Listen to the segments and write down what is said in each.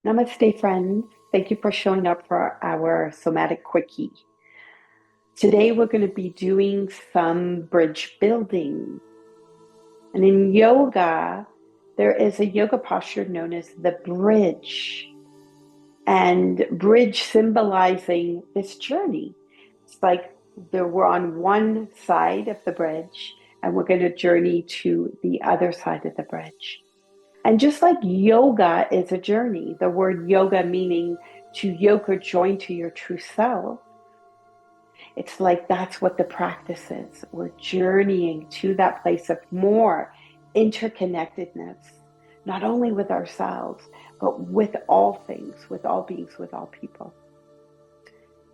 Namaste, friends. Thank you for showing up for our Somatic Quickie. Today, we're going to be doing some bridge building. And in yoga, there is a yoga posture known as the bridge. And bridge symbolizing this journey. It's like we're on one side of the bridge, and we're going to journey to the other side of the bridge. And just like yoga is a journey, the word yoga meaning to yoke or join to your true self, it's like that's what the practice is. We're journeying to that place of more interconnectedness, not only with ourselves, but with all things, with all beings, with all people.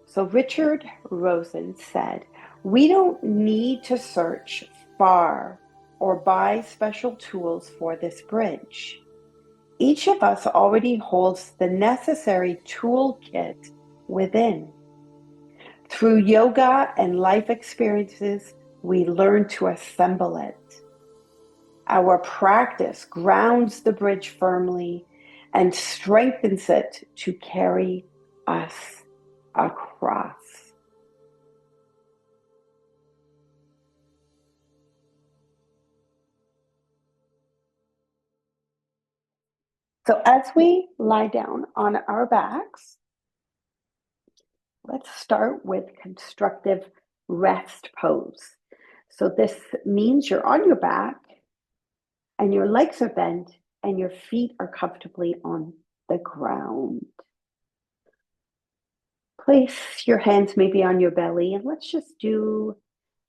So Richard Rosen said, "We don't need to search far or buy special tools for this bridge. Each of us already holds the necessary toolkit within. Through yoga and life experiences, we learn to assemble it. Our practice grounds the bridge firmly and strengthens it to carry us across." So as we lie down on our backs, let's start with constructive rest pose. So this means you're on your back and your legs are bent and your feet are comfortably on the ground. Place your hands maybe on your belly, and let's just do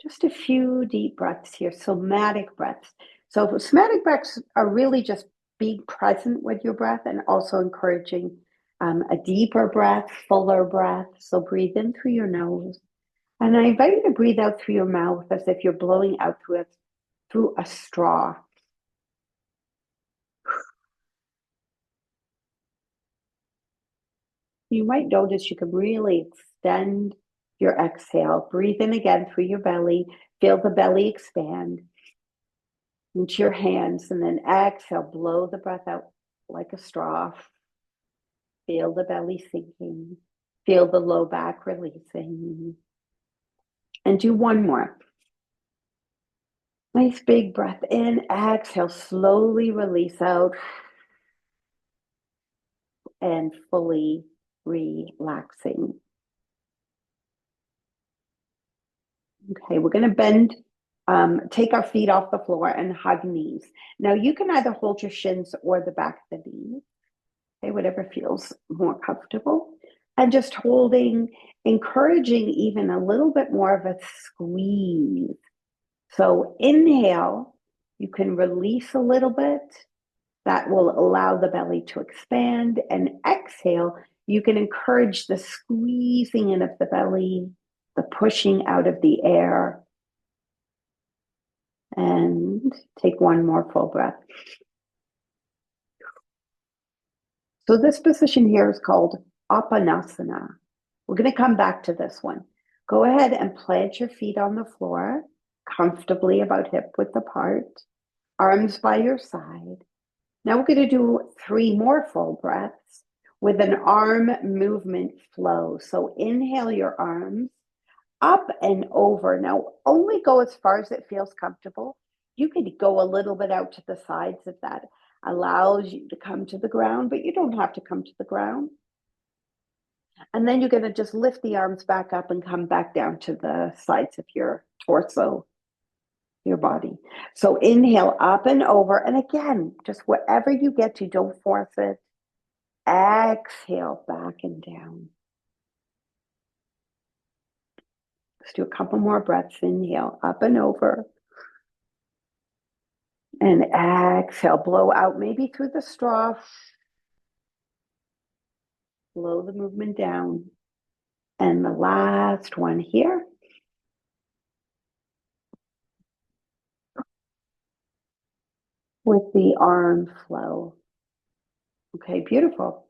just a few deep breaths here, somatic breaths. So somatic breaths are really just being present with your breath and also encouraging a deeper breath, fuller breath. So breathe in through your nose. And I invite you to breathe out through your mouth as if you're blowing out through a straw. You might notice you can really extend your exhale. Breathe in again through your belly. Feel the belly expand into your hands, and then exhale, blow the breath out like a straw. Feel the belly sinking. Feel the low back releasing. And do one more. Nice big breath in. Exhale, slowly release out and fully relaxing. Okay, we're going to bend, take our feet off the floor and hug knees. Now you can either hold your shins or the back of the knees, okay, whatever feels more comfortable. And just holding, encouraging even a little bit more of a squeeze. So inhale, you can release a little bit. That will allow the belly to expand. And exhale, you can encourage the squeezing in of the belly, the pushing out of the air. And take one more full breath. So this position here is called Apanasana. We're going to come back to this one. Go ahead and plant your feet on the floor, comfortably about hip width apart, arms by your side. Now we're going to do 3 more full breaths with an arm movement flow. So inhale your arms up and over. Now only go as far as it feels comfortable. You could go a little bit out to the sides if that allows you to come to the ground, but you don't have to come to the ground. And then you're going to just lift the arms back up and come back down to the sides of your torso, your body. So inhale up and over. And again, just wherever you get to, don't force it. Exhale back and down. Let's do a couple more breaths. Inhale up and over. And exhale, blow out maybe through the straw. Slow the movement down. And the last one here. With the arm flow. Okay, beautiful.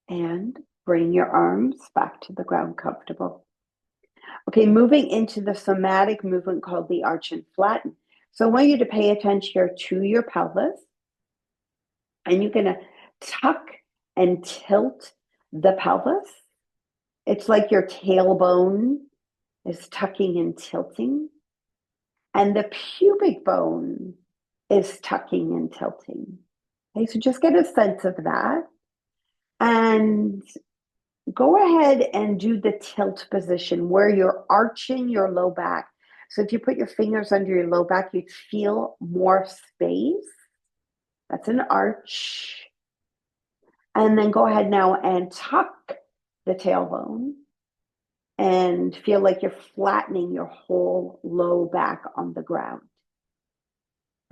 And bring your arms back to the ground comfortable. Okay, moving into the somatic movement called the arch and flatten. So I want you to pay attention here to your pelvis. And you're going to tuck and tilt the pelvis. It's like your tailbone is tucking and tilting, and the pubic bone is tucking and tilting. Okay, so just get a sense of that. And go ahead and do the tilt position where you're arching your low back. So if you put your fingers under your low back, you'd feel more space. That's an arch. And then go ahead now and tuck the tailbone and feel like you're flattening your whole low back on the ground.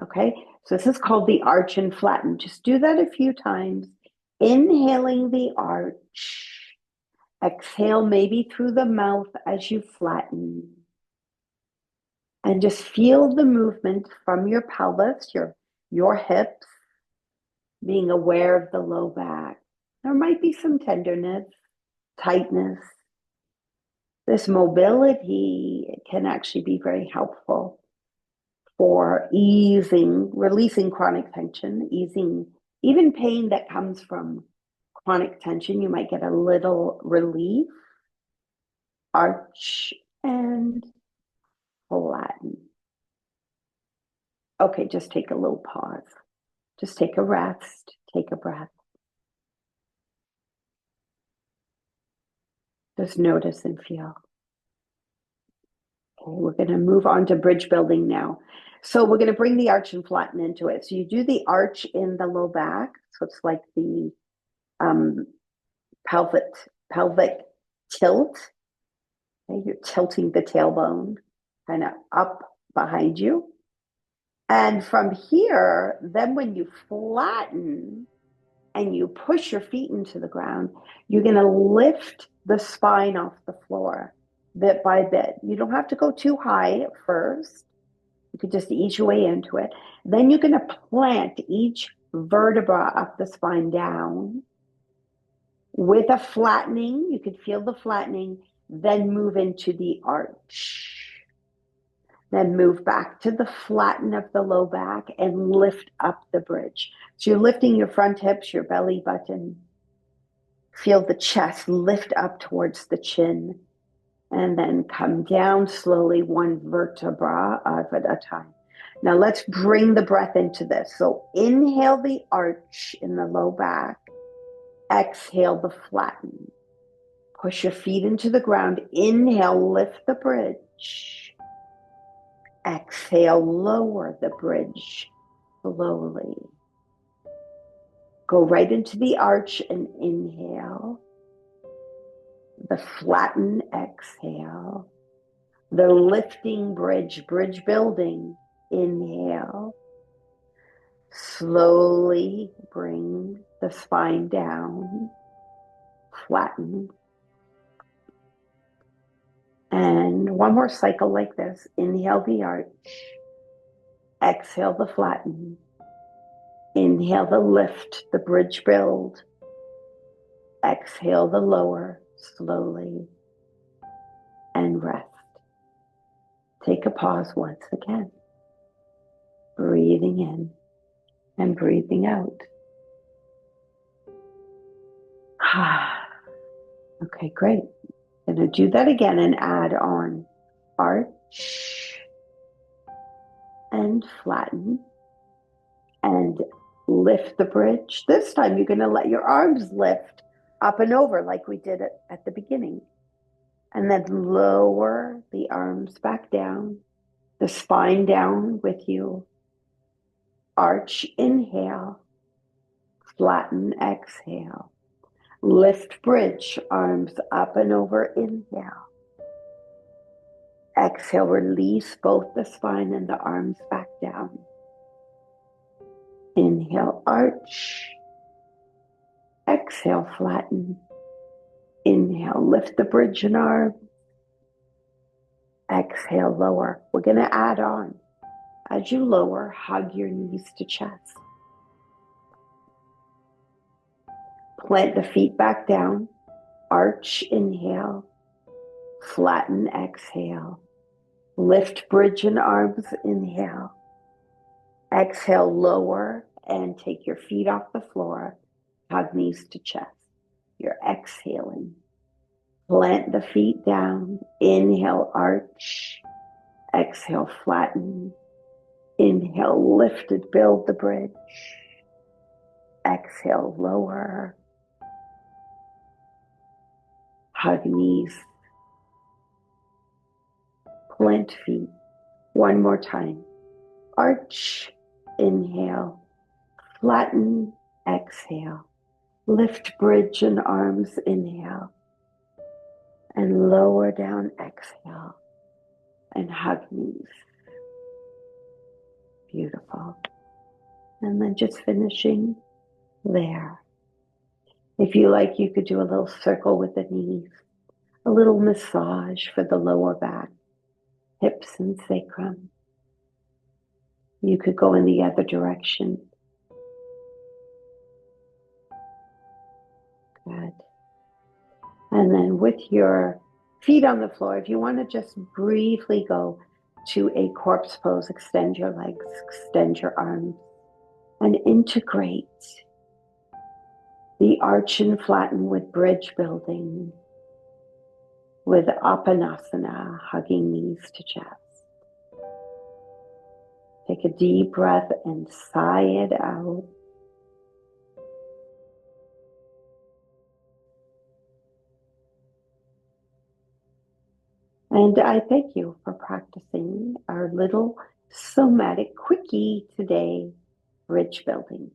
Okay, so this is called the arch and flatten. Just do that a few times. Inhaling the arch. Exhale maybe through the mouth as you flatten. And just feel the movement from your pelvis, your hips, being aware of the low back. There might be some tenderness, tightness. This mobility can actually be very helpful for releasing chronic tension, easing even pain that comes from chronic tension. You might get a little relief. Arch and flatten. Okay, just take a little pause. Just take a rest, take a breath. Just notice and feel. Okay, we're going to move on to bridge building now. So we're going to bring the arch and flatten into it. So you do the arch in the low back. So it's like the pelvic tilt. Okay, you're tilting the tailbone kind of up behind you. And from here, then when you flatten and you push your feet into the ground, you're going to lift the spine off the floor bit by bit. You don't have to go too high at first. You could just ease your way into it. Then you're going to plant each vertebra up the spine down with a flattening. You could feel the flattening, then move into the arch. Then move back to the flatten of the low back and lift up the bridge. So you're lifting your front hips, your belly button. Feel the chest lift up towards the chin. And then come down slowly, one vertebra at a time. Now let's bring the breath into this. So inhale the arch in the low back. Exhale the flatten. Push your feet into the ground. Inhale, lift the bridge. Exhale, lower the bridge slowly. Go right into the arch and inhale. The flatten, exhale. The lifting bridge building, inhale. Slowly bring the spine down, flatten. And one more cycle like this. Inhale the arch. Exhale the flatten. Inhale the lift, the bridge build. Exhale the lower, slowly. And rest. Take a pause once again. Breathing in and breathing out. Okay, great. Going to do that again and add on arch and flatten and lift the bridge. This time you're going to let your arms lift up and over like we did at the beginning. And then lower the arms back down, the spine down with you. Arch, inhale, flatten, exhale. Lift bridge, arms up and over, inhale. Exhale, release both the spine and the arms back down. Inhale, arch. Exhale, flatten. Inhale, lift the bridge and arms. Exhale, lower. We're going to add on. As you lower, hug your knees to chest. Plant the feet back down. Arch, inhale. Flatten, exhale. Lift bridge and arms, inhale. Exhale, lower and take your feet off the floor. Hug knees to chest. You're exhaling. Plant the feet down. Inhale, arch. Exhale, flatten. Inhale, lifted, build the bridge. Exhale, lower. Hug knees. Plant feet. One more time. Arch. Inhale. Flatten. Exhale. Lift bridge and arms. Inhale. And lower down. Exhale. And hug knees. Beautiful. And then just finishing there. If you like, you could do a little circle with the knees, a little massage for the lower back, hips and sacrum. You could go in the other direction. Good. And then with your feet on the floor, if you want to just briefly go to a corpse pose, extend your legs, extend your arms, and integrate the arch and flatten with bridge building, with Apanasana, hugging knees to chest. Take a deep breath and sigh it out. And I thank you for practicing our little somatic quickie today, bridge building.